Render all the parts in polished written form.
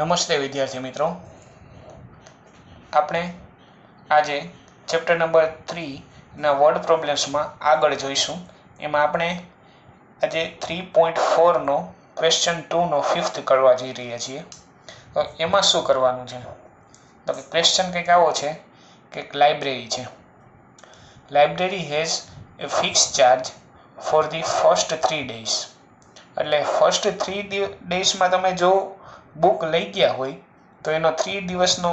નમસ્તે વિદ્યાર્થી મિત્રો, આપણે આજે ચેપ્ટર નંબર 3ના વર્ડ પ્રોબ્લેમ્સમાં આગળ જોઈશું. એમાં આપણે આજે 3.4નો ક્વેશ્ચન 2નો 5th કરવા જઈ રહ્યા છીએ. તો એમાં શું કરવાનું છે? તો કે ક્વેશ્ચન કંઈક આવો છે કે લાઇબ્રેરી છે. Library has a fix charge for the first 3 days. એટલે ફર્સ્ટ 3 daysમાં તમે જો બુક લઈ ગયા હોય તો એનો 3 દિવસનો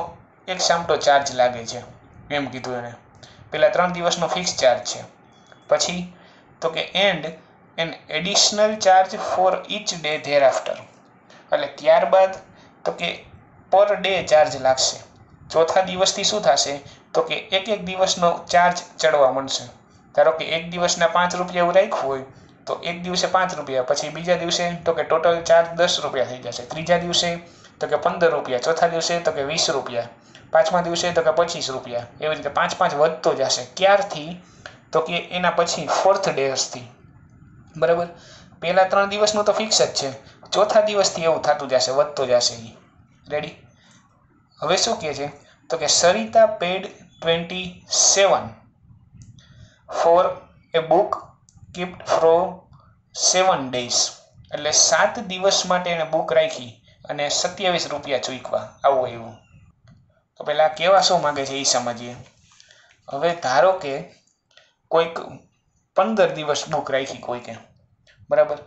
એક સામટો ચાર્જ લાગે છે, એમ કીધું એને. પહેલાં 3 દિવસનો ફિક્સ ચાર્જ છે. પછી તો કે and an additional charge for each day thereafter. એટલે ત્યારબાદ તો કે પર ડે ચાર્જ લાગશે. ચોથા દિવસથી શું થશે તો કે એક દિવસનો ચાર્જ ચડવા માંડશે. ધારો કે એક દિવસના 5 રૂપિયા એવું રાખ્યું હોય તો એક દિવસે 5 રૂપિયા, પછી બીજા દિવસે તો કે ટોટલ ચાર્જ 10 રૂપિયા થઈ જશે. ત્રીજા દિવસે તો કે 15 રૂપિયા, ચોથા દિવસે તો કે 20 રૂપિયા, પાંચમા દિવસે તો કે 25 રૂપિયા. એવી રીતે 5 વધતો જશે. ક્યારથી તો કે એના પછી 4th ડેથી. બરાબર. પહેલા 3 દિવસનું તો ફિક્સ જ છે, ચોથા દિવસથી એવું થતું જશે, વધતો જશે. રેડી? હવે શું કહે છે તો કે Sarita paid 27 for a book kept from 7 days. એટલે 7 દિવસ માટે એને બુક રાખી અને 27 રૂપિયા ચૂકવા. આવું એવું. તો પેલા કેવા શું માંગે છે એ સમજીએ. હવે ધારો કે કોઈક 15 દિવસ બુક રાખી કોઈકે, બરાબર,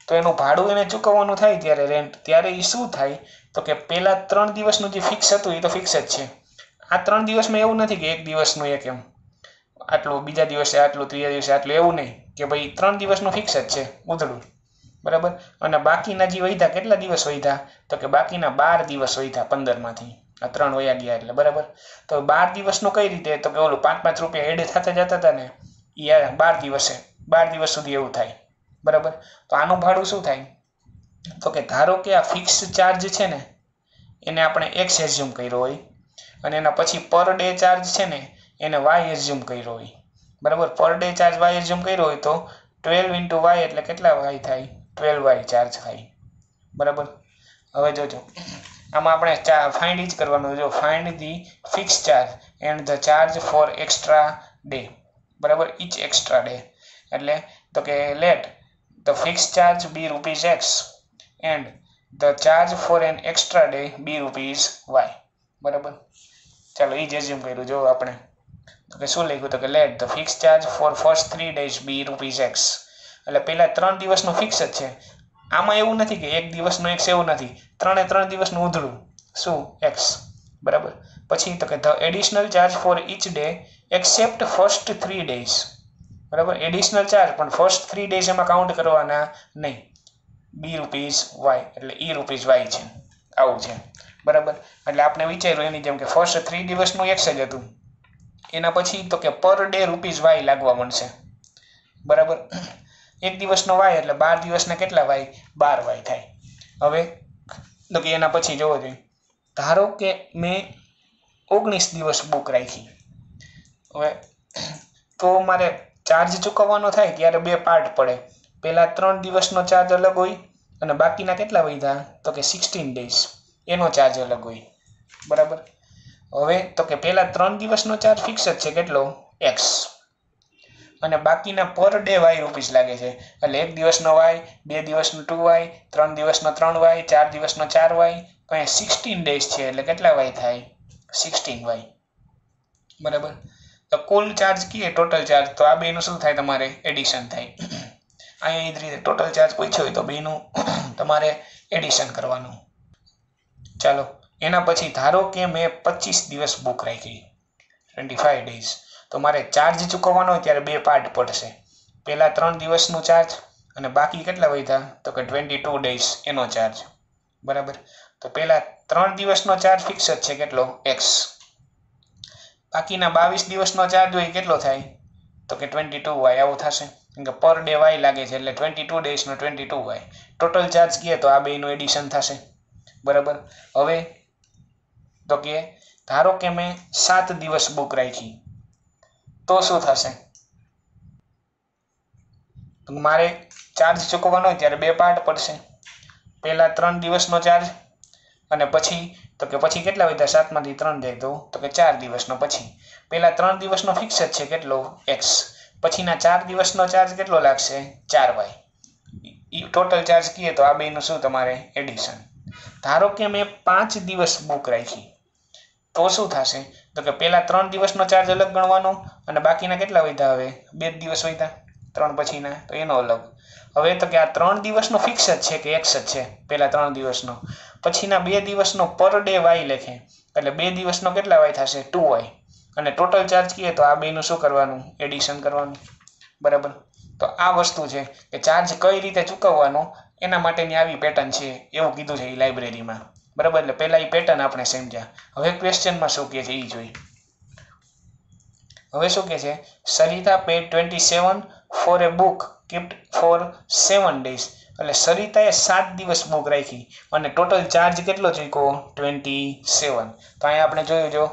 તો એનું ભાડું એને ચૂકવવાનું થાય ત્યારે રેન્ટ, ત્યારે એ શું થાય તો કે પહેલા 3 દિવસનું જે ફિક્સ હતું એ તો ફિક્સ જ છે. આ 3 દિવસમાં એવું નથી કે એક દિવસનું એક એમ આટલું, બીજા દિવસે આટલું, ત્રીજા દિવસે આટલું, એવું નહીં કે ભાઈ 3 દિવસનું ફિક્સ જ છે ઉધડું. બરાબર. અને બાકીના જે વધ્યા, કેટલા દિવસ વધ્યા તો કે બાકીના 12 દિવસ વધ્યા 15માંથી. આ 3 વયા ગયા એટલે. બરાબર. તો 12 દિવસનું કઈ રીતે તો કે ઓલું 5-5 રૂપિયા એડ થતા જતા હતા ને, એ 12 દિવસ સુધી એવું થાય. બરાબર. તો આનું ભાડું શું થાય તો કે ધારો કે આ ફિક્સ ચાર્જ છે ને એને આપણે એક્સ એઝ્યુમ કર્યો હોય અને એના પછી પર ડે ચાર્જ છે ને એને વાય એઝ્યુમ કર્યો હોય. બરાબર. Per day charge Y assume કર્યો હોય તો 12 × વાય એટલે કેટલા વાય થાય? 12y ચાર્જ થાય. બરાબર. હવે જોજો, આમાં આપણે ફાઇન્ડ જ કરવાનું. જો find the fix charge and the charge for extra day. બરાબર. Each extra day. એટલે તો કે let the fix charge be rupees x and the charge for an extra day be rupees y. બરાબર. ચાલો એ જ એઝ્યુમ કર્યું. જો આપણે તો કે શું લખ્યું તો કે let the fix charge for first 3 days be rupees x. એટલે પહેલા 3 દિવસનું ફિક્સ જ છે. આમાં એવું નથી કે એક દિવસનું x, એવું નથી. 3 દિવસનું ઉધડું શું? x. બરાબર. પછી તો કે the additional charge for each day except first 3 days. બરાબર. એડિશનલ ચાર્જ પણ ફર્સ્ટ 3 days એમાં કાઉન્ટ કરવાના નહીં. બી રૂપીઝ વાય એટલે ઈ રૂપીઝ વાય છે. આવું છે. બરાબર. એટલે આપણે વિચાર્યું એની જેમ કે ફર્સ્ટ 3 દિવસનું x જ હતું, એના પછી તો કે પર ડે રૂપીઝ વાય લાગવા મળશે. બરાબર. એક દિવસનો વાય એટલે 12 દિવસના કેટલા વાય? 12 વાય થાય. હવે તો કે એના પછી જોવો જોઈએ, ધારો કે મેં 19 દિવસ બુક રાખી. હવે તો મારે ચાર્જ ચૂકવવાનો થાય ત્યારે 2 પાર્ટ પડે. પહેલા 3 દિવસનો ચાર્જ અલગ હોય અને બાકીના કેટલા વધ્યા તો કે 16 days એનો ચાર્જ અલગ હોય. બરાબર. હવે તો કે પહેલા 3 દિવસનો ચાર્જ ફિક્સ જ છે, કેટલો? x. અને બાકીના પર ડે વાય રૂપીસ લાગે છે. એટલે 1 દિવસનો વાય, 2 દિવસનો 2y, 3 દિવસનો 3y, 4 દિવસનો 4y, તો અહીંયા 16 days છે એટલે કેટલા વાય થાય? 16y. બરાબર. તો કુલ ચાર્જ કીએ, ટોટલ ચાર્જ, તો આ બેનું શું થાય? તમારે એડિશન થાય. અહીંયા એ જ રીતે ટોટલ ચાર્જ પૂછ્યો હોય તો બેનું તમારે એડિશન કરવાનું. ચાલો એના પછી ધારો કે મેં 25 દિવસ બુક રાખી, 25 days. તો મારે ચાર્જ ચૂકવવાનો હોય ત્યારે 2 પાર્ટ પડશે. પહેલા 3 દિવસનું ચાર્જ અને બાકી કેટલા વધ્યા તો કે 22 days એનો ચાર્જ. બરાબર. તો પહેલા 3 દિવસનો ચાર્જ ફિક્સ જ છે, કેટલો? x. બાકીના 22 દિવસનો ચાર્જ હોય કેટલો થાય તો કે 22y. આવું થશે કેમ કે પર ડે વાય લાગે છે એટલે 22 daysનો 22y. ટોટલ ચાર્જ કીએ તો આ બેનું એડિશન થશે. બરાબર. હવે તો કે ધારો કે મેં 7 દિવસ બુક રાખી તો શું થશે? મારે ચાર્જ ચૂકવવાનો હોય ત્યારે 2 પાર્ટ પડશે. પહેલા 3 દિવસનો ચાર્જ અને પછી તો કે પછી કેટલા વધ્યા 7 માંથી 3 જાય તો કે 4 દિવસનો પછી પહેલા 3 દિવસનો ફિક્સ જ છે કેટલો x પછીના 4 દિવસનો ચાર્જ કેટલો લાગશે 4y ટોટલ ચાર્જ કીએ તો આ બેનું શું તમારે એડિશન ધારો કે મેં 5 દિવસ બુક રાખી તો શું થશે તો કે પહેલા 3 દિવસનો ચાર્જ અલગ ગણવાનો અને બાકીના કેટલા વધ્યા હવે 2 દિવસ વધ્યા 3 પછીના તો એનો અલગ હવે તો કે આ 3 દિવસનો ફિક્સ જ છે કે x જ છે પહેલા 3 દિવસનો પછીના 2 દિવસનો પર ડે y લખે એટલે 2 દિવસનો કેટલા y થશે 2y અને ટોટલ ચાર્જ કીએ તો આ બેનું શું કરવાનું એડિશન કરવાનું બરાબર તો આ વસ્તુ છે કે ચાર્જ કઈ રીતે ચૂકવવાનો એના માટેની આવી પેટર્ન છે એવું કીધું છે એ લાઇબ્રેરીમાં બરાબર એટલે પહેલા એ પેટર્ન આપણે સમજ્યા હવે ક્વેશ્ચનમાં શું કહે છે એ જોઈએ હવે શું કહે છે Sarita paid 27 for a book kept for 7 days એટલે સરિતાએ 7 દિવસ બુક રાખી અને ટોટલ ચાર્જ કેટલો ચૂક્યો 27 તો અહીંયા આપણે જોયું જો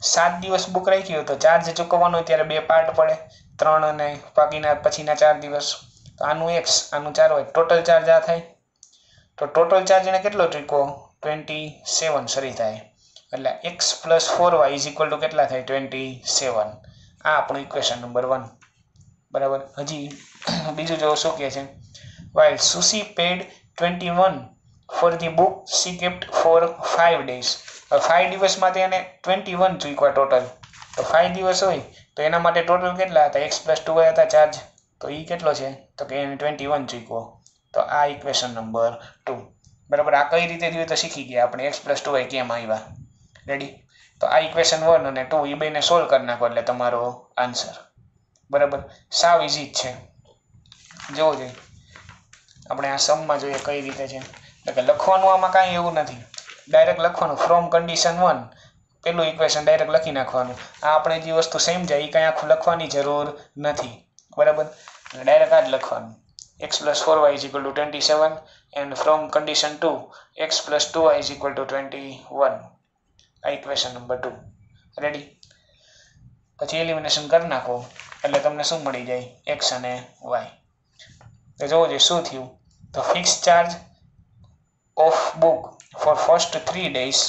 7 દિવસ બુક રાખી હોય તો ચાર્જ ચૂકવવાનો ત્યારે બે પાર્ટ પડે 3 અને બાકીના પછીના 4 દિવસ તો આનું x આનું 4 હોય ટોટલ ચાર્જ આ થાય તો ટોટલ ચાર્જ એને કેટલો ચૂક્યો 27 સરિતાએ એટલે x + 4y = કેટલા થાય 27 આ આપણું ઇક્વેશન નંબર 1 બરાબર હજી બીજું જો શું કહે છે while Sushi paid 21 for the book she kept for 5 days 5 દિવસ માટે એને 21 ચૂક્યા ટોટલ તો 5 દિવસ હોય તો એના માટે ટોટલ કેટલા હતા x + 2y હતા ચાર્જ તો એ કેટલો છે તો કે એને 21 ચૂક્યો તો આ ઇક્વેશન નંબર 2 બરાબર આ કઈ રીતે જોઈએ તો શીખી ગયા આપણે x + 2y કેમ આવ્યા રેડી તો આ ઇક્વેશન 1 અને 2 એ બેને સોલ્વ કરી નાખો એટલે તમારો આન્સર બરાબર સાવ ઇઝી જ છે જોવો જોઈએ આપણે આ સમમાં જોઈએ કઈ રીતે છે એટલે કે લખવાનું આમાં કાંઈ એવું નથી ડાયરેક્ટ લખવાનું ફ્રોમ કન્ડિશન 1 પેલું ઇક્વેશન ડાયરેક્ટ લખી નાખવાનું આ આપણે જે વસ્તુ સમજાય એ કાંઈ આખું લખવાની જરૂર નથી બરાબર ડાયરેક્ટ આ જ લખવાનું x + 4y = 27 and from condition 2 x + 2y = 21 આ ઇક્વેશન નંબર 2 રેડી પછી એલિમિનેશન કરી નાખો એટલે તમને શું મળી જાય x અને y તો જોવો જોઈએ શું થયું તો fix charge of book for first 3 days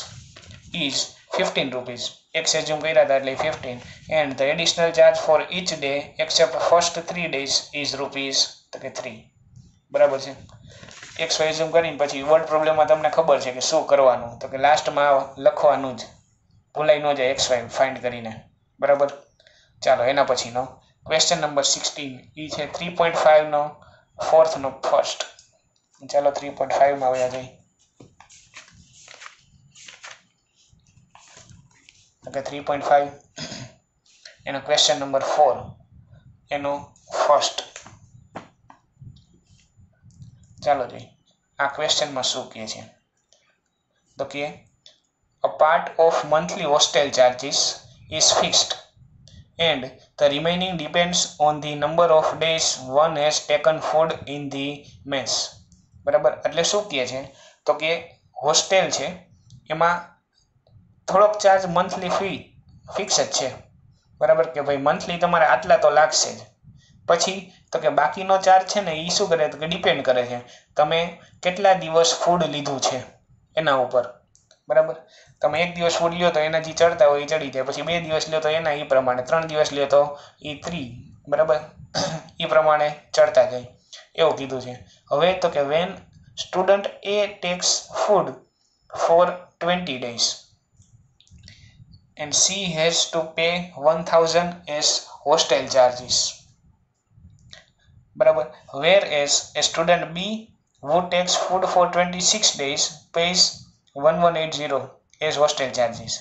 is 15 rupees x assume કર્યા હતા એટલે 15 and the additional charge for each day except first 3 days is rupees તો કે 3 બરાબર છે x એઝ્યુમ કરીને પછી વર્ડ પ્રોબ્લેમમાં તમને ખબર છે કે શું કરવાનું તો કે લાસ્ટમાં લખવાનું જ ભૂલાઈ ન જાય x y ફાઇન્ડ કરીને બરાબર ચાલો એના પછીનો ક્વેશ્ચન નંબર 16 એ છે 3.5 નો ફોર્થ નો ફર્સ્ટ ચાલો 3.5 માં આવ્યા જઈએ ઓકે 3.5 એનો ક્વેશ્ચન નંબર 4 એનો ફર્સ્ટ ચાલો જોઈએ આ ક્વેશ્ચનમાં શું કહે છે તો કે a part of monthly hostel charges is fixed and the remaining depends on the number of days one has taken food in the mess બરાબર એટલે શું કહે છે તો કે હોસ્ટેલ છે એમાં થોડોક ચાર્જ મંથલી ફી ફિક્સ જ છે બરાબર કે ભાઈ મંથલી તમારે આટલા તો લાગશે જ પછી તો કે બાકીનો ચાર્જ છે ને એ શું કરે તો કે ડિપેન્ડ કરે છે તમે કેટલા દિવસ ફૂડ લીધું છે એના ઉપર બરાબર તમે એક દિવસ ફૂડ લ્યો તો એના જે ચડતા હોય એ ચડી જાય પછી 2 દિવસ લ્યો તો એના એ પ્રમાણે 3 દિવસ લ્યો તો એ 3 બરાબર એ પ્રમાણે ચડતા જાય એવું કીધું છે હવે તો કે when student a takes food for 20 days and she has to pay 1000 as hostel charges બરાબર whereas a student B who takes food for 26 days pays 1180 as hostel charges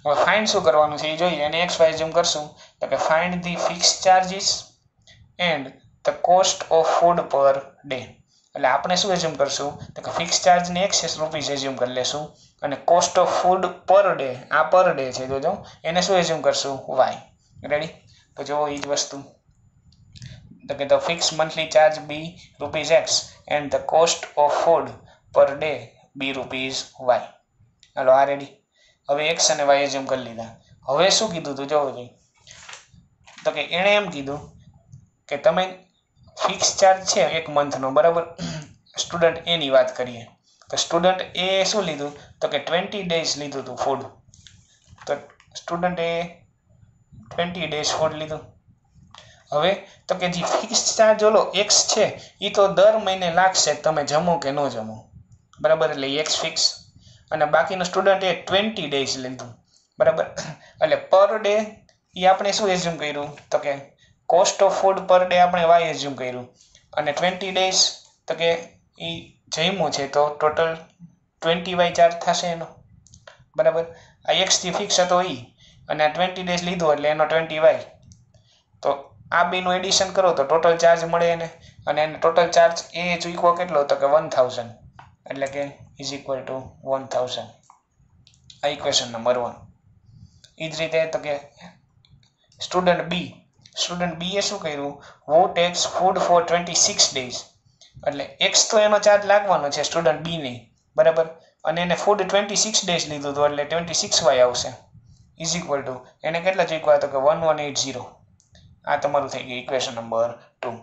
હવે ફાઇન્ડ શું કરવાનું છે એ જોઈએ અને x y ઝૂમ કરશું તો કે find the fix charges and the cost of food per day એટલે આપણે શું એઝ્યુમ કરશું તો કે ફિક્સ ચાર્જને x રૂપીસ એઝ્યુમ કરી લેશું અને cost of food per day આ પર ડે છે જોજો એને શું એઝ્યુમ કરશું y રેડી તો જો એ જ વસ્તુ તો કે the fix monthly charge be rupees x and the cost of food per day be rupees y હાલો આ રેડી હવે x અને y એઝ્યુમ કરી લીધા હવે શું કીધું તું જોવો જોઈએ તો કે એણે એમ કીધું કે તમે ફિક્સ ચાર્જ છે એક મંથનો બરાબર સ્ટુડન્ટ એની વાત કરીએ તો સ્ટુડન્ટ એ શું લીધું તો કે 20 ડેઝ લીધું હતું ફૂડ. તો સ્ટુડન્ટ એ 20 ડેઝ ફૂડ લીધું. હવે તો કે જે ફિક્સ ચાર્જ ઓલો એક્સ છે એ તો દર મહિને લાગશે તમે જમો કે ન જમો, બરાબર. એટલે એક્સ ફિક્સ અને બાકીનું સ્ટુડન્ટ એ 20 ડેઝ લીધું, બરાબર. એટલે પર ડે એ આપણે શું એઝ્યુમ કર્યું તો કે cost of food per day આપણે વાય એઝ્યુમ કર્યું અને 20 ડેઝ તો કે એ જમ્યું છે તો ટોટલ 20 વાય ચાર્જ થશે એનો, બરાબર. આ એક્સથી ફિક્સ હતો એ અને આ 20 ડેઝ લીધું એટલે એનો 20 વાય. તો આ બેનું એડિશન કરો તો ટોટલ ચાર્જ મળે એને અને એને ટોટલ ચાર્જ એ ચૂકવો કેટલો તો કે 1000 એટલે કે ઇઝ ઇક્વલ ટુ 1000. આ ઇક્વેશન નંબર 1. એ જ રીતે તો કે સ્ટુડન્ટ બી એ શું કર્યું who takes food for 26 days એટલે એક્સ તો એનો ચાર્જ લાગવાનો છે સ્ટુડન્ટ બી ની, બરાબર. અને એને ફૂડ 26 ડેઝ લીધું હતું એટલે 26 વાય આવશે ઇઝ ઇક્વલ ટુ એને કેટલા ચૂકવા તો કે 1180. આ તમારું થઈ ગયું ઇક્વેશન નંબર 2.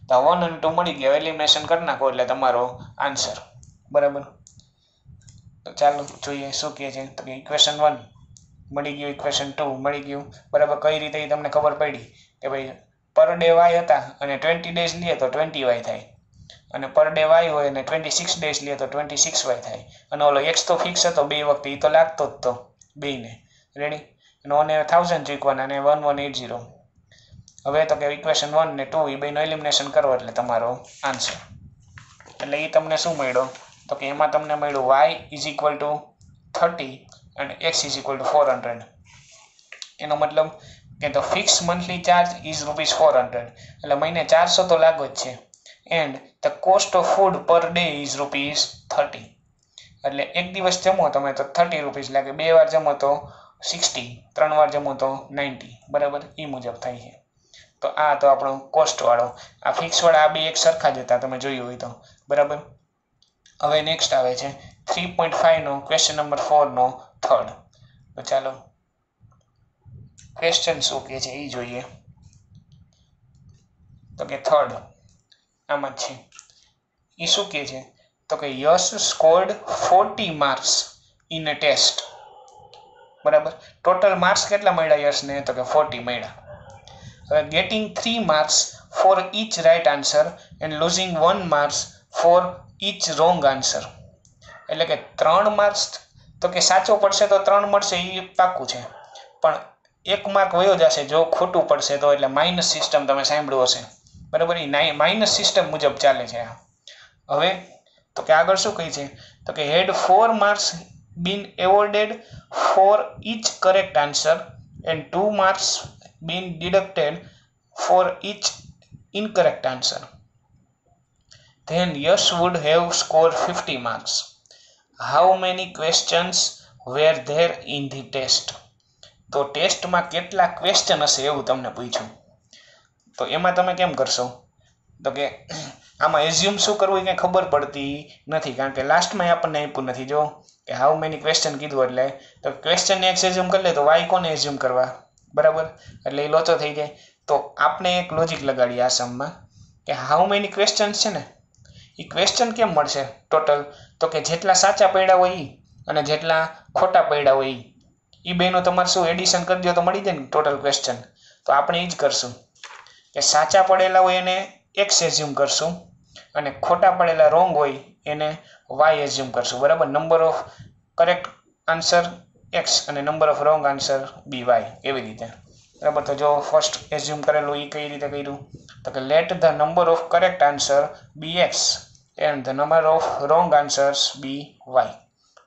તો 1 અને 2 મળી ગયા, એલિમિનેશન કરી નાખો એટલે તમારો આન્સર, બરાબર. તો ચાલો જોઈએ શું કહે છે. તો કે ઇક્વેશન 1 મળી ગયું, ઇક્વેશન 2 મળી ગયું, બરાબર. કઈ રીતે એ તમને ખબર પડી કે ભાઈ પર ડે વાય હતા અને 20 ડેઝ લઈએ તો 20 વાય થાય અને પર ડે વાય હોય અને 26 ડેઝ લઈએ તો 26 વાય થાય અને ઓલો એક્સ તો ફિક્સ હતો બે વખતે એ તો લાગતો જ તો બેને, રેડી. અને ઓને 1000 ચૂકવાના અને 1180. હવે તો કે ઇક્વેશન 1 ને 2 એ બેનું એલિમિનેશન કરો એટલે તમારો આન્સર. એટલે એ તમને શું મળ્યો તો કે એમાં તમને મળ્યું y ઇઝ ઇક્વલ ટુ 30 અને x ઇઝ ઇક્વલ ટુ 400. એનો મતલબ કે the fix monthly charge is ₹400 એટલે મહિને 400 તો લાગો જ છે. And the cost of food per day is ₹30 એટલે એક દિવસ જમો તમે તો ₹30 લાગે, 2 વાર જમો તો 60, 3 વાર જમો તો 90, બરાબર. એ મુજબ થાય છે. તો આ તો આપણો કોસ્ટ વાળો, આ ફિક્સ વાળા આ બે એક સરખા જ હતા તમે જોયું હોય તો, બરાબર. હવે નેક્સ્ટ આવે છે 3.5 નો ક્વેશ્ચન નંબર 4 નો થર્ડ. તો ચાલો ક્વેશ્ચન શું કહે છે એ જોઈએ. તો કે થર્ડ આમાં છે એ શું કહે છે તો કે Yash scored 40 marks in a test, બરાબર. ટોટલ માર્ક્સ કેટલા મળ્યા યશને તો કે 40 મળ્યા. હવે getting 3 marks for each right answer and losing 1 marks for each wrong answer એટલે કે 3 માર્ક્સ તો કે સાચો પડશે તો 3 મળશે એ પાક્કું છે, પણ 1 માર્ક વયો જશે જો ખોટું પડશે તો. એટલે માઇનસ સિસ્ટમ તમે સાંભળ્યું હશે, બરાબર. એ માઇનસ સિસ્ટમ મુજબ ચાલે છે. હવે તો કે આગળ શું કહે છે તો કે had 4 marks been awarded for each correct answer and 2 marks been deducted for each incorrect answer then Yash would have scored 50 marks. How many questions were there in the test? તો ટેસ્ટમાં કેટલા ક્વેશ્ચન હશે એવું તમને પૂછ્યું. તો એમાં તમે કેમ કરશો તો કે આમાં એઝ્યુમ શું કરવું એ કંઈ ખબર પડતી નથી, કારણ કે લાસ્ટમાં આપણને આપ્યું નથી. જો કે હાઉ મેની ક્વેશ્ચન કીધું એટલે તો ક્વેશ્ચનને એક્સ એઝ્યુમ કરી લે તો વાય કોને એઝ્યુમ કરવા, બરાબર. એટલે એ લોચો થઈ જાય. તો આપણે એક લોજિક લગાડીએ આ સમમાં કે હાઉ મેની ક્વેશ્ચન છે ને એ ક્વેશ્ચન કેમ મળશે ટોટલ તો કે જેટલા સાચા પડ્યા હોય એ અને જેટલા ખોટા પડ્યા હોય એ બેનું તમારે શું એડિશન કરી દો તો મળી જાય ને ટોટલ ક્વેશ્ચન. તો આપણે એ જ કરશું કે સાચા પડેલા હોય એને એક્સ એઝ્યુમ કરશું અને ખોટા પડેલા રોંગ હોય એને વાય એઝ્યુમ કરશું, બરાબર. Number of correct answer x અને number of wrong answer be y, એવી રીતે, બરાબર. તો જો ફર્સ્ટ એઝ્યુમ કરેલું એ કઈ રીતે કર્યું તો કે let the number of correct answer be x and the number of wrong answers be y.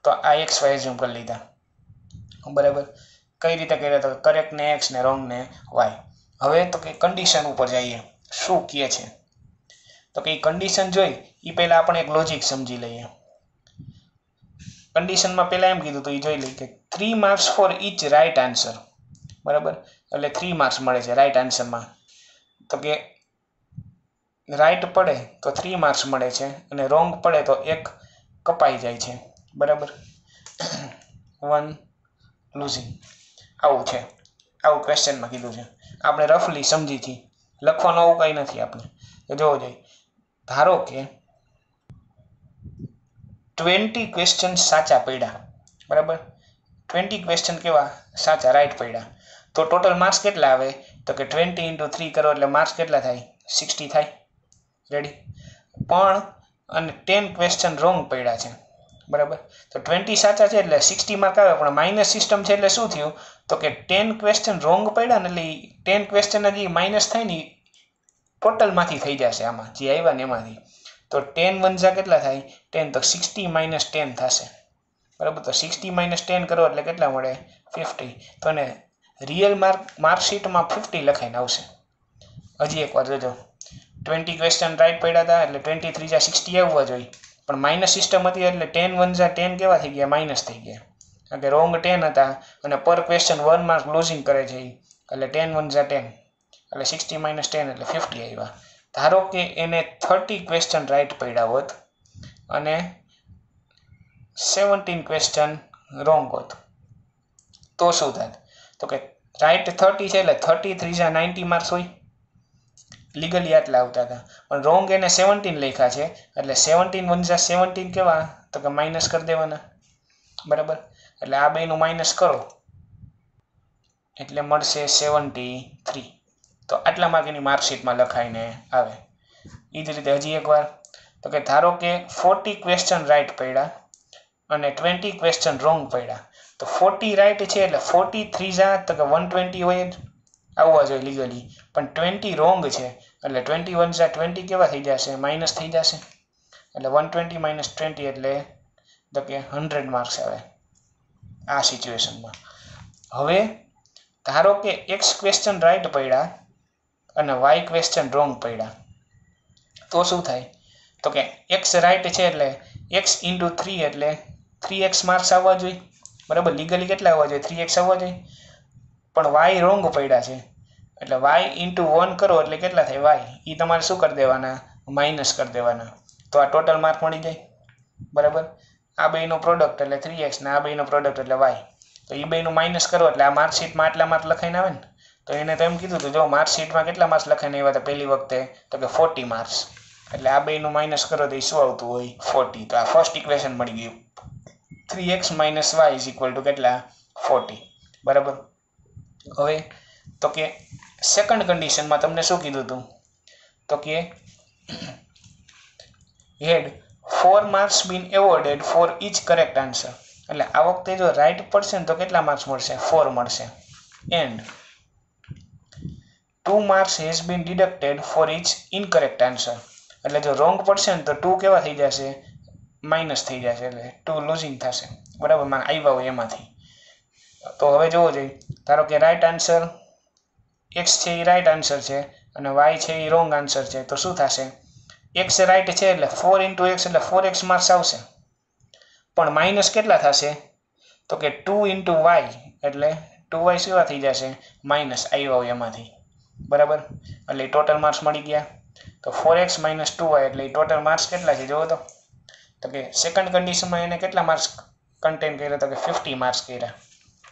તો આ એક્સ વાય એઝ્યુમ કરી લીધા, બરાબર. કઈ રીતે કર્યા તો કરેક્ટ ને એક્સ ને રોંગ ને વાય. હવે તો કે કન્ડિશન ઉપર જઈએ શું કહે છે તો કે કન્ડિશન જોઈ એ પહેલા આપણે એક લોજિક સમજી લઈએ. કન્ડિશનમાં પહેલા એમ કીધું તો એ જોઈ લઈએ કે 3 marks for inch right answer, બરાબર. એટલે 3 માર્ક્સ મળે છે રાઈટ આન્સરમાં. તો કે રાઈટ પડે તો 3 માર્ક્સ મળે છે અને રોંગ પડે તો 1 કપાઈ જાય છે, બરાબર. 1 લૂઝિંગ આવું છે, આવું ક્વેશ્ચનમાં કીધું છે. આપણે રફલી સમજીથી લખવાનું આવું કંઈ નથી આપણે. તો જોવો જોઈએ ધારો કે 20 ક્વેશ્ચન સાચા પડ્યા, બરાબર. 20 ક્વેશ્ચન કેવા સાચા રાઈટ પડ્યા, તો ટોટલ માર્ક્સ કેટલા આવે? તો કે 20 × 3 કરો એટલે માર્ક્સ કેટલા થાય? 60 થાય. રેડી. પણ અને 10 ક્વેશ્ચન રોંગ પડ્યા છે, બરાબર. તો 20 સાચા છે એટલે 60 માર્ક આવે, પણ માઇનસ સિસ્ટમ છે એટલે શું થયું? તો કે 10 ક્વેશ્ચન રોંગ પડ્યા ને એટલે 10 ક્વેશ્ચન હજી માઇનસ થાય ને ટોટલમાંથી થઈ જશે, આમાં જે આવ્યા ને એમાંથી. તો 10 વંજા કેટલા થાય? 10. તો 60 - 10 થશે, બરાબર. તો 60 - 10 કરો એટલે કેટલા મળે? 50. તો ને રિયલ માર્કશીટમાં 50 લખાઈને આવશે. હજી એકવાર જોજો, 20 ક્વેશ્ચન રાઈટ પડ્યા હતા એટલે 20 × 3 = 60 આવવા જોઈએ, પણ માઇનસ સિસ્ટમ હતી એટલે 10 વંજા 10 કેવા થઈ ગયા? માઇનસ થઈ ગયા, કારણ કે રોંગ 10 હતા અને પર ક્વેશ્ચન 1 માર્ક લૂઝિંગ કરે છે, એટલે 10 વંજા 10 એટલે 60 - 10 એટલે 50 આવ્યા. ધારો કે એને 30 ક્વેશ્ચન રાઈટ પડ્યા હોત અને 17 ક્વેશ્ચન રોંગ હોત, તો શું થાત? તો કે રાઈટ 30 છે એટલે 30 × 3 = 90 માર્ક્સ હોય, લીગલી આટલા આવતા હતા. પણ રોંગ એને 17 લખ્યા છે એટલે 17 વંજા 17 કેવા? તો કે માઇનસ કરી દેવાના, બરાબર. એટલે આ બેનું માઇનસ કરો એટલે મળશે 73. તો આટલા માર્ક એની માર્કશીટમાં લખાઈને આવે. એ જ રીતે હજી એકવાર, તો કે ધારો કે 40 ક્વેશ્ચન રાઈટ પડ્યા અને 20 ક્વેશ્ચન રોંગ પડ્યા, તો 40 રાઈટ છે એટલે 40 × 3 = તો કે 120 હોય જ, આવવા જોઈએ લીગલી. પણ 20 રોંગ છે એટલે 20 વંજા 20 કેવા થઈ જશે? માઇનસ થઈ જશે, એટલે 120 - 20 એટલે તો કે 100 માર્ક્સ આવે આ સિચ્યુએશનમાં. હવે ધારો કે x ક્વેશ્ચન રાઈટ પડ્યા અને y ક્વેશ્ચન રોંગ પડ્યા, તો શું થાય? તો કે x રાઈટ છે એટલે x × 3 એટલે 3x માર્ક્સ આવવા જોઈએ, બરાબર. લીગલી કેટલા આવવા જોઈએ? 3x આવવા જોઈએ. પણ y રોંગ પડ્યા છે એટલે y × 1 કરો એટલે કેટલા થાય? y એ તમારે શું કરી દેવાના? માઇનસ કરી દેવાના. તો આ ટોટલ માર્ક મળી જાય, બરાબર. આ બેનો પ્રોડક્ટ એટલે 3x ને આ બેનો પ્રોડક્ટ એટલે y. તો એ બેનું માઇનસ કરો એટલે આ માર્કશીટમાં આટલા માર્ક લખાઈને આવે ને. તો એને તો એમ કીધું હતું, જો માર્કશીટમાં કેટલા માર્ક્સ લખાઈને આવ્યા હતા પહેલી વખતે? તો કે 40 માર્ક્સ. એટલે આ બેનું માઇનસ કરો તો એ શું આવતું હોય? 40. તો આ ફર્સ્ટ ઇક્વેશન મળી ગયું, 3x - y = કેટલા? 40, બરાબર. હવે તો કે સેકન્ડ કન્ડિશનમાં તમને શું કીધું હતું? તો કે had 4 marks been awarded for each correct answer. એટલે આ વખતે જો રાઈટ પડશે ને તો કેટલા માર્ક્સ મળશે? 4 મળશે. And 2 marks has been deducted for each incorrect answer. એટલે જો રોંગ પડશે ને તો 2 કેવા થઈ જશે? માઇનસ થઈ જશે, એટલે 2 લૂઝિંગ થશે, બરાબર. માં આવ્યા હોય એમાંથી. તો હવે જોવો જોઈએ, ધારો કે રાઈટ આન્સર x છે એ રાઈટ આન્સર છે અને y છે એ રોંગ આન્સર છે, તો શું થશે? x રાઈટ છે એટલે 4 × x એટલે 4x માર્ક્સ આવશે, પણ માઇનસ કેટલા થશે? તો કે 2 × y એટલે 2y કેવા થઈ જશે? માઇનસ આવ્યા હોય એમાંથી, બરાબર. એટલે ટોટલ માર્ક્સ મળી ગયા. તો 4x - 2y એટલે ટોટલ માર્ક્સ કેટલા છે જોવો તો કે સેકન્ડ કન્ડિશનમાં એને કેટલા માર્ક્સ કન્ટેન કર્યા? તો કે 50 માર્ક્સ કર્યા,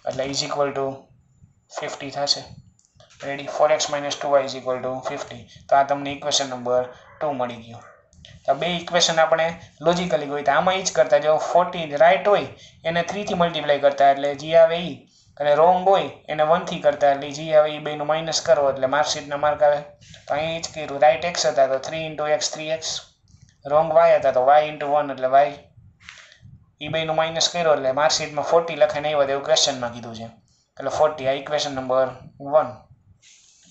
એટલે = 50 થશે. રેડી. 4x - 2y = 50. તો આ તમને ઇક્વેશન નંબર 2 મળી ગયું. તો બે ઇક્વેશન આપણે લોજિકલી હોય તો આમાં એ જ કરતા, જો 40 રાઈટ હોય એને 3 થી મલ્ટીપ્લાય કરતા એટલે જે આવે એ, અને રોંગ હોય એને 1 થી કરતા એટલે જે આવે એ બેનું માઇનસ કરો એટલે માર્કશીટના માર્ક આવે. તો અહીં જ કર્યું, રાઈટ x હતા તો 3 × x 3x, રોંગ y હતા તો y × 1 એટલે y. એ બેનું માઇનસ કર્યો એટલે માર્કશીટમાં 40 લખાઈને આવ્યા એવું ક્વેશ્ચનમાં કીધું છે, એટલે 40. આ ઇક્વેશન નંબર 1.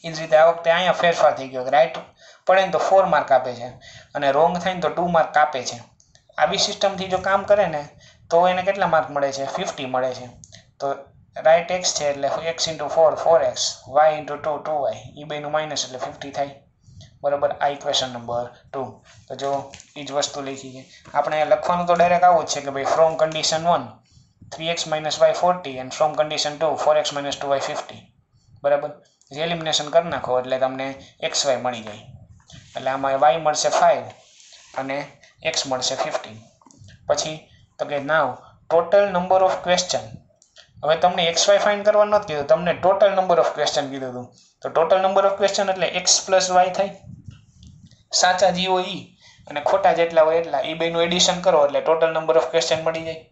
એ જ રીતે આ વખતે અહીંયા ફેરફાર થઈ ગયો, રાઈટ પડે ને તો 4 માર્ક આપે છે અને રોંગ થાય ને તો 2 માર્ક કાપે છે. આવી સિસ્ટમથી જો કામ કરે ને તો એને કેટલા માર્ક મળે છે? 50 મળે છે. તો રાઈટ x છે એટલે x × 4 4x, y × 2 2y, એ બેનું માઇનસ એટલે 50 થાય, બરાબર. આ ઇક્વેશન નંબર 2. તો જો એ જ વસ્તુ લખી છે આપણે. લખવાનું તો ડાયરેક્ટ આવું જ છે કે ભાઈ from condition 1 3x - y 40 and from condition 2 4x - 2y 50, બરાબર. એલિમિનેશન કરી નાખો એટલે તમને xy મળી જાય. એટલે આમાં y મળશે 5 અને x મળશે 15. પછી તો કે નાવ ટોટલ નંબર ઓફ ક્વેશ્ચન. હવે તમને xy ફાઇન્ડ કરવાનું નથી કીધું, તમને ટોટલ નંબર ઓફ ક્વેશ્ચન કીધું હતું. તો ટોટલ નંબર ઓફ ક્વેશ્ચન એટલે x + y થાય, સાચા જે હોય એ. અને ખોટા જેટલા હોય એટલા એ બેનું એડિશન કરો એટલે ટોટલ નંબર ઓફ ક્વેશ્ચન મળી જાય.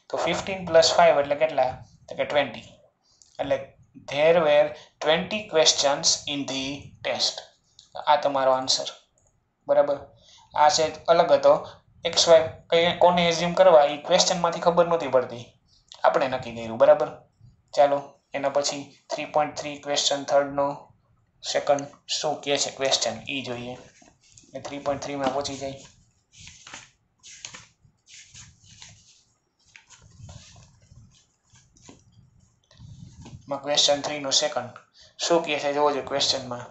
તો 15 + 5 એટલે કેટલા? તો કે 20. એટલે there were 20 questions in the test. આ તમારો આન્સર. બરાબર. આ છે અલગ હતો. XY કઈ કોને એઝ્યુમ કરવા એ ક્વેશ્ચનમાંથી ખબર નહોતી પડતી, આપણે નક્કી કર્યું. બરાબર. ચાલો એના પછી 3.3 ક્વેશ્ચન થર્ડનો સેકન્ડ શું કહે છે ક્વેશ્ચન એ જોઈએ. 3.3 માં પહોંચી જાય. ક્વેશ્ચન 3 નો સેકન્ડ શું કહે છે જોવો જોઈએ ક્વેશ્ચનમાં.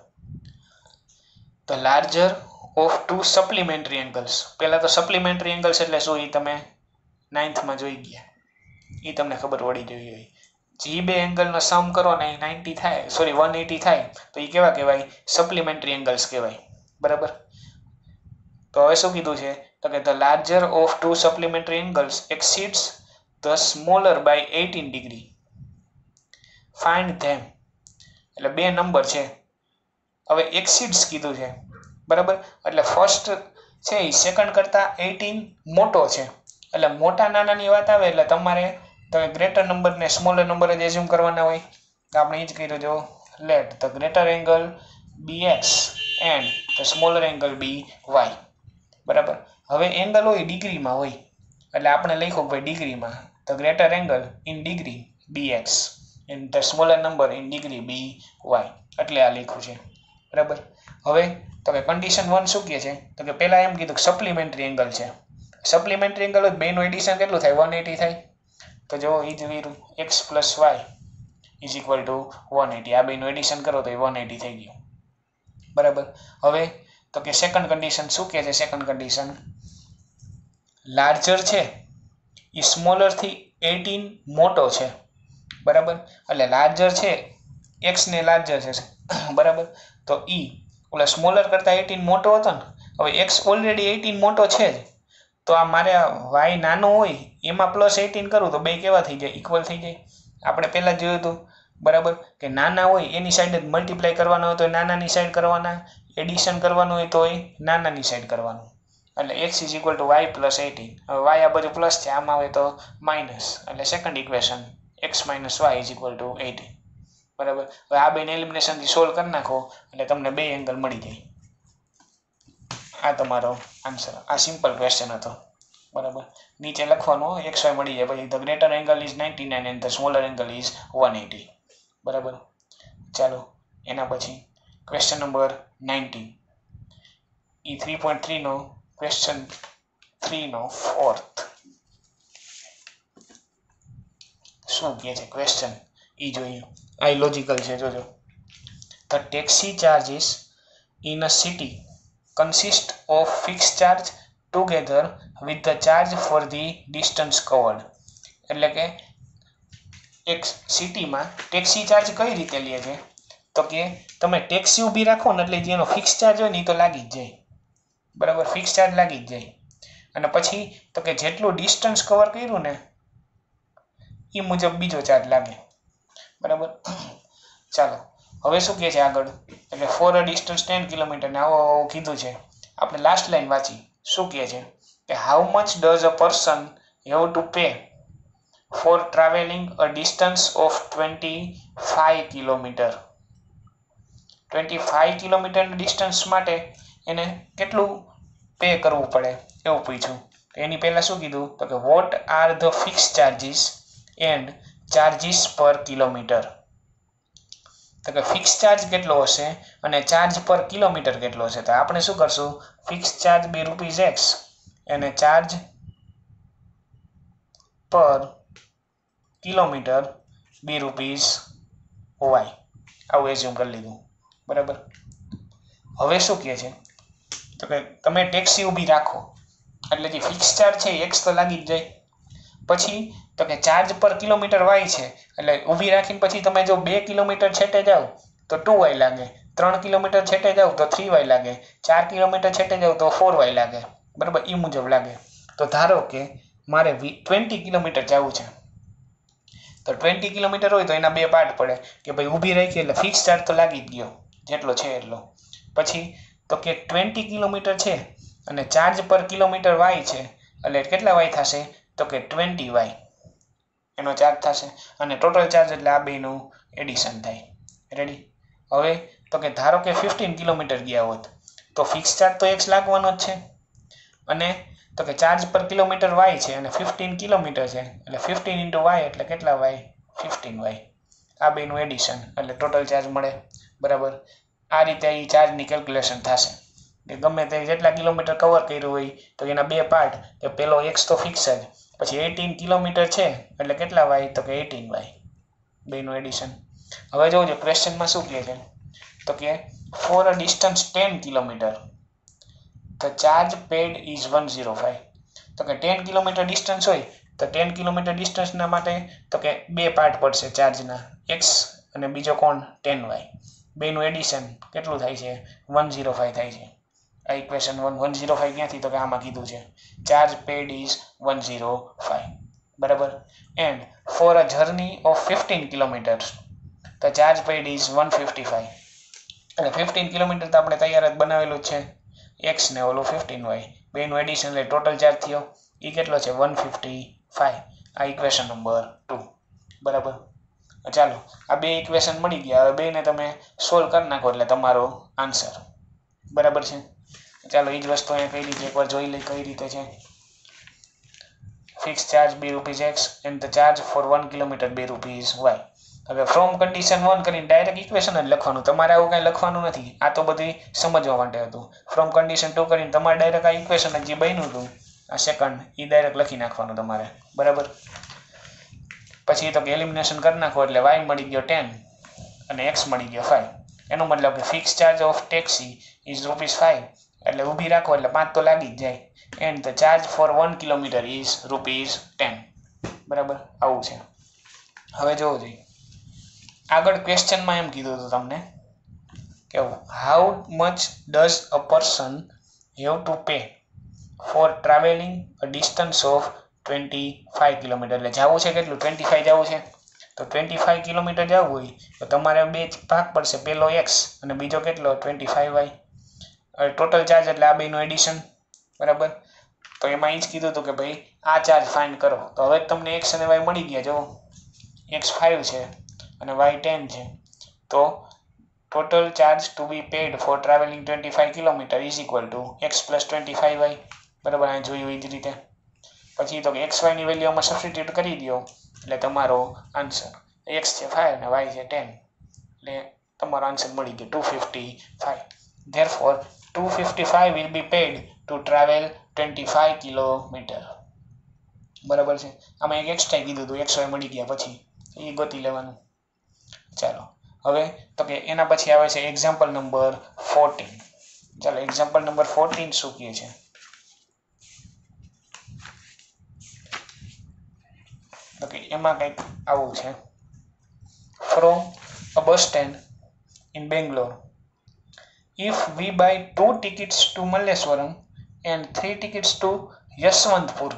The larger of two supplementary angles. પહેલા તો સપ્લિમેન્ટરી એંગલ્સ એટલે શું એ તમે 9th માં જોઈ ગયા, એ તમને ખબર પડી જોઈએ. જે બે એંગલનો સમ કરો ને એ 90 થાય, સોરી 180 થાય તો એ કેવા કહેવાય? સપ્લિમેન્ટરી એંગલ્સ કહેવાય. બરાબર. તો હવે શું કીધું છે? તો કે the larger of two supplementary angles exceeds the smaller by 18 degree. Find them. એટલે બે નંબર છે. હવે એક્સીડ્સ કીધું છે. બરાબર. એટલે ફર્સ્ટ છે એ સેકન્ડ કરતાં 18 મોટો છે. એટલે મોટા નાનાની વાત આવે એટલે તમારે તમે ગ્રેટર નંબર ને સ્મોલર નંબર જ એઝ્યુમ કરવાના હોય. તો આપણે એ જ કર્યું. જો late the greater angle BX and the smaller angle BY. બરાબર. હવે એંગલ હોય ડિગ્રીમાં હોય એટલે આપણે લખ્યું ભાઈ ડિગ્રીમાં. The greater angle in degree BX and the smaller number in degree BY. એટલે આ લખ્યું છે. બરાબર. હવે તો કે કન્ડિશન 1 શું કહે છે? તો કે પહેલા એમ કીધું કે સપ્લિમેન્ટરી એંગલ છે. સપ્લિમેન્ટરી એંગલ હોય બેનું એડિશન કેટલું થાય? 180 થાય. તો જો એ જ વીરું x + y = 180. આ બેનું એડિશન કરો તો એ 180 થઈ ગયું. બરાબર. હવે તો કે સેકન્ડ કન્ડિશન શું કહે છે? સેકન્ડ કન્ડિશન લાર્જર છે એ સ્મોલરથી 18 મોટો છે. બરાબર. એટલે લાર્જર છે x ને લાર્જર છે. બરાબર. તો ઓલા સ્મોલર કરતાં 18 મોટો હતો ને. હવે x ઓલરેડી 18 મોટો છે જ, તો આ મારે y નાનો હોય એમાં +18 કરું તો બે કેવા થઈ જાય? ઇક્વલ થઈ જાય. આપણે પહેલાં જોયું હતું. બરાબર. કે નાના હોય એની સાઈડ જ મલ્ટીપ્લાય કરવાનો હોય તો નાનાની સાઈડ કરવાના, એડિશન કરવાનું હોય તો એ નાનાની સાઈડ કરવાનું. એટલે x = y + 18. હવે y આ બાજુ પ્લસ છે, આમાં આવે તો માઇનસ. એટલે સેકન્ડ ઇક્વેશન x - y = 18. બરાબર. હવે આ બેને એલિમિનેશનથી સોલ્વ કરી નાખો એટલે તમને બે એંગલ મળી જાય. આ તમારો આન્સર. આ સિમ્પલ ક્વેશ્ચન હતો. બરાબર. નીચે લખવાનું xy મળી જાય. પછી the greater angle is 99 and the smaller angle is 180. બરાબર. ચાલો એના પછી ક્વેશ્ચન નંબર 19 એ 3.3 નો ક્વેશ્ચન 3 નો ફોર્થ શું કહે છે ક્વેશ્ચન એ જોઈએ. આ લોજિકલ છે. જોજો. The taxi charges in a city consist of fixed charge together with the charge for the distance covered. એટલે કે એક સિટીમાં ટેક્સી ચાર્જ કઈ રીતે લે છે? તો કે તમે ટેક્સી ઊભી રાખો ને એટલે જેનો ફિક્સ ચાર્જ હોય ને એ તો લાગી જ જાય. બરાબર. ફિક્સ ચાર્જ લાગી જ જાય. અને પછી તો કે જેટલું ડિસ્ટન્સ કવર કર્યું ને એ મુજબ બીજો ચાર્જ લાગે. બરાબર. ચાલો હવે શું કહે છે આગળ? એટલે ફોર અ ડિસ્ટન્સ 10 કિલોમીટર ને આવો કીધું છે. આપણે લાસ્ટ લાઈન વાંચી. શું કહે છે કે how much does a person have to pay for travelling a distance of 25 kilometre. 25 કિલોમીટરના ડિસ્ટન્સ માટે એને કેટલું પે કરવું પડે એવું પૂછ્યું. એની પહેલાં શું કીધું? તો કે what are the fix charges and charges પર કિલોમીટર. તો કે ફિક્સ ચાર્જ કેટલો હશે અને ચાર્જ પર કિલોમીટર કેટલો હશે? તો આપણે શું કરશું? ફિક્સ ચાર્જ ₹2 અને ચાર્જ પર કિલોમીટર ₹2 આવું એઝ્યુમ કરી લીધું. બરાબર. હવે શું કહે છે? તો કે તમે ટેક્સી ઊભી રાખો એટલે જે ફિક્સ ચાર્જ છે x તો લાગી જ જાય. પછી તો કે ચાર્જ પર કિલોમીટર y છે એટલે ઊભી રાખીને પછી તમે જો 2 કિલોમીટર છેટે જાઓ તો 2y લાગે, 3 કિલોમીટર છેટે જાઓ તો 3y લાગે, 4 કિલોમીટર છેટે જાઓ તો 4y લાગે. બરાબર. એ મુજબ લાગે. તો ધારો કે મારે 20 કિલોમીટર જવું છે તો 20 કિલોમીટર હોય તો એના બે પાર્ટ પડે કે ભાઈ ઊભી રાખી એટલે ફિક્સ ચાર્જ તો લાગી જ ગયો જેટલો છે એટલો. પછી તો કે 20 કિલોમીટર છે અને ચાર્જ પર કિલોમીટર વાય છે એટલે કેટલા વાય થશે તો કે 20 વાય એનો ચાર્જ થશે અને ટોટલ ચાર્જ એટલે આ બેનું એડિશન થાય. રેડી. હવે તો કે ધારો કે 15 કિલોમીટર ગયા હોત તો ફિક્સ ચાર્જ તો x લાગવાનો જ છે અને તો કે ચાર્જ પર કિલોમીટર વાય છે અને 15 કિલોમીટર છે એટલે 15 × વાય એટલે કેટલા વાય 15 વાય. આ બેનું એડિશન એટલે ટોટલ ચાર્જ મળે. બરાબર. આ રીતે એ ચાર્જની કેલ્ક્યુલેશન થશે કે ગમે તે જેટલા કિલોમીટર કવર કર્યું હોય તો એના બે પાર્ટ કે પેલો x તો ફિક્સ જ પછી 18 કિલોમીટર છે એટલે કેટલા વાય તો કે 18 વાય બેનું એડિશન. હવે જોજો ક્વેશ્ચનમાં શું કહે છે તો કે for a distance 10 kilometre the charge paid is 105. તો કે 10 કિલોમીટર ડિસ્ટન્સ હોય તો 10 કિલોમીટર ડિસ્ટન્સના માટે તો કે બે પાર્ટ પડશે ચાર્જના x અને બીજો કોણ 10y. બેનું એડિશન કેટલું થાય છે 105 થાય છે. આ ઇક્વેશન 105 ક્યાંથી તો કે આમાં કીધું છે ચાર્જ પેડ ઇઝ 105. બરાબર. And for a journey of 15 kilometres the charge paid is 155. એટલે 15 કિલોમીટર તો આપણે તૈયાર જ બનાવેલું જ છે x ને ઓલું 15y બેનું એડિશન એટલે ટોટલ ચાર્જ થયો એ કેટલો છે 155. આ ઇક્વેશન નંબર 2. બરાબર. ચાલો આ બે ઇક્વેશન મળી ગયા. હવે બેને તમે સોલ્વ કરી નાખો એટલે તમારો આન્સર. બરાબર છે. ચાલો એ જ વસ્તુ અહીંયા કઈ રીતે એકવાર જોઈ લઈ કઈ રીતે છે. Fix charge ₹2 and the charge for 1 kilometre ₹2 હવે ફ્રોમ કન્ડિશન 1 કરીને ડાયરેક્ટ ઇક્વેશન જ લખવાનું. તમારે આવું કાંઈ લખવાનું નથી. આ તો બધી સમજવા માટે હતું. ફ્રોમ કન્ડિશન 2 કરીને તમારે ડાયરેક્ટ આ ઇક્વેશન જે બન્યું હતું આ સેકન્ડ એ ડાયરેક્ટ લખી નાખવાનું તમારે. બરાબર. પછી તો કે એલિમિનેશન કરી નાખો એટલે y મળી ગયો 10 અને x મળી ગયો 5. એનો મતલબ કે fix charge of taxi is ₹5 એટલે ઊભી રાખો એટલે 5 તો લાગી જ જાય. And the charge for 1 kilometre is ₹10. બરાબર. આવું છે. હવે જોવું જોઈએ આગળ ક્વેશ્ચનમાં એમ કીધું હતું તમને કે how much does a person have to pay for travelling a distance of 25 kilometre. એટલે જવું છે કેટલું 25 જવું છે તો 25 કિલોમીટર જવું હોય તો તમારે બે ભાગ પડશે પેલો x અને બીજો કેટલો 25y. ટોટલ ચાર્જ એટલે આ બેનું એડિશન. બરાબર. તો એમાં એ જ કીધું હતું કે ભાઈ આ ચાર્જ ફાઇન્ડ કરો. તો હવે તમને x અને y મળી ગયા. જો x 5 છે અને y 10 છે તો total charge to be paid for travelling 25 kilometre is equal to x + 25y. બરાબર. આ જોયું એ જ રીતે. પછી તો કે xy ની વેલ્યુમાં સબસ્ટિટ્યુટ કરી દો એટલે તમારો આન્સર x છે 5 અને y છે 10 એટલે તમારો આન્સર મળી ગયો 255. Therefore 255 will be paid to travel 25 kilometre. બરાબર છે. આમાં એક એક્સ્ટ્રા કીધું હતું xy મળી ગયા પછી એ ગોતી લેવાનું. ચાલો હવે તો કે એના પછી આવે છે એક્ઝામ્પલ નંબર 14. ચાલો એક્ઝામ્પલ નંબર 14 શું કહે છે તો કે એમાં કંઈક આવું છે from a bus stand in Bangalore if we buy 2 tickets to Malleswaram and 3 tickets to Yeshwanthpur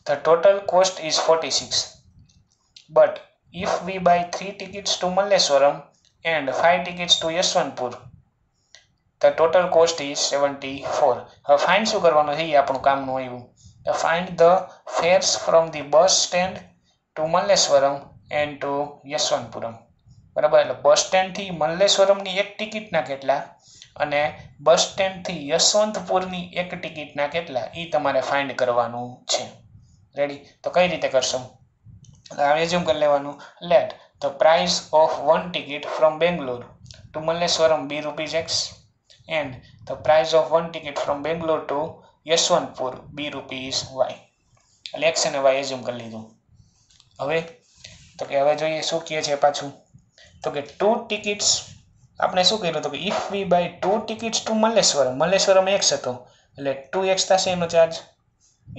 the total cost is 46. But if we buy 3 tickets to Malleswaram and 5 tickets to Yeshwanthpur the total cost is 74. હવે find શું કરવાનું છે એ આપણું કામનું આવ્યું. Find the fares from the bus stand to Malleswaram and to Yeshwanthpuram. બરાબર. એટલે બસ સ્ટેન્ડથી મલ્લેશ્વરમની એક ટિકિટના કેટલા અને બસ સ્ટેન્ડથી યશવંતપુરની એક ટિકિટના કેટલા એ તમારે ફાઇન્ડ કરવાનું છે. રેડી. તો કઈ રીતે કરશો એઝ્યુમ કરી લેવાનું. Late the price of 1 ticket from Bangalore to Malleswaram be ₹x and the price of 1 ticket from Bangalore to Yeshwanthpur be ₹y. એટલે x અને y એઝ્યુમ કરી લીધું. હવે તો કે હવે જોઈએ શું કહે છે પાછું તો કે 2 ટિકિટ્સ આપણે શું કર્યું તો કે if we buy 2 tickets to Malleshwaram x હતો એટલે 2x થશે એનો charge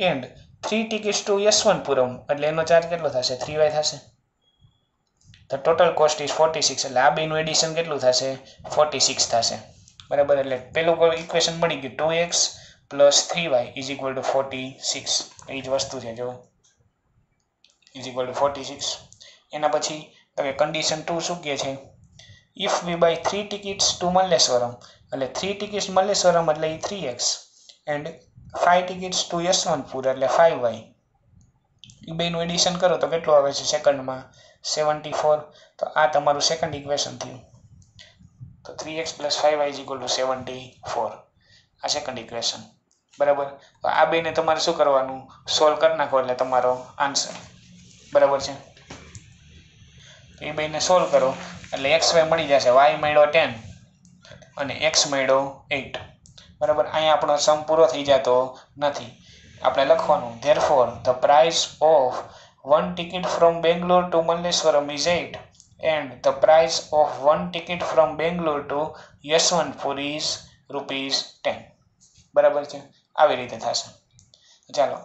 and 3 tickets to Yeshwanthpuram એટલે એનો ચાર્જ કેટલો થશે 3y થશે. તો ટોટલ કોસ્ટ ઇઝ 46 એટલે આ બેનું એડિશન કેટલું થશે 46 થશે. બરાબર. એટલે પેલું ઇક્વેશન મળી ગયું 2x + 3y is equal two 46. એ જ વસ્તુ છે જો ઇઝ ઇક્વલ ટુ 46. એના પછી તો કે કન્ડિશન 2 શું કહે છે if we buy 3 tickets to Malleshwaram એટલે 3 ટિકિટ્સ મલ્લેશ્વરમ એટલે એ 3x and 5 tickets to Yeshwantpur એટલે 5y. એ બેનું એડિશન કરો તો કેટલું આવે છે સેકન્ડમાં 74. તો આ તમારું સેકન્ડ ઇક્વેશન થયું. તો 3x + 5y = 74. આ સેકન્ડ ઇક્વેશન. બરાબર. તો આ બેને તમારે શું કરવાનું, સોલ્વ કરી નાખો એટલે તમારો આન્સર. બરાબર છે. તો એ બેને સોલ્વ કરો એટલે xy મળી જશે. y મળ્યો 10 અને x મળ્યો 8. બરાબર. અહીંયા આપણો સમ પૂરો થઈ જતો નથી. આપણે લખવાનું therefore the price of 1 ticket from Bangalore to Malleswaram is 8 and the price of 1 ticket from Bangalore to Yeshwantpur is ₹10. બરાબર છે. આવી રીતે થશે. ચાલો,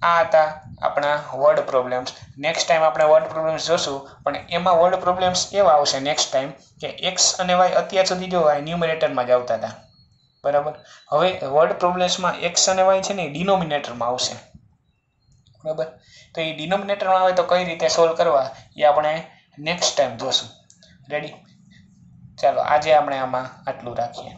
આ હતા આપણા વર્ડ પ્રોબ્લેમ્સ. નેક્સ્ટ ટાઈમ આપણે વર્ડ પ્રોબ્લેમ્સ જોશું, પણ એમાં વર્ડ પ્રોબ્લેમ્સ એવા આવશે નેક્સ્ટ ટાઈમ કે એક્સ અને વાય અત્યાર સુધી જો ન્યુમરેટરમાં જ આવતા હતા. બરાબર. હવે વર્ડ પ્રોબ્લેમ્સમાં એક્સ અને વાય છે ને એ ડિનોમિનેટરમાં આવશે. બરાબર. તો એ ડિનોમિનેટરમાં આવે તો કઈ રીતે સોલ્વ કરવા એ આપણે નેક્સ્ટ ટાઈમ જોશું. રેડી? ચાલો, આજે આપણે આમાં આટલું રાખીએ.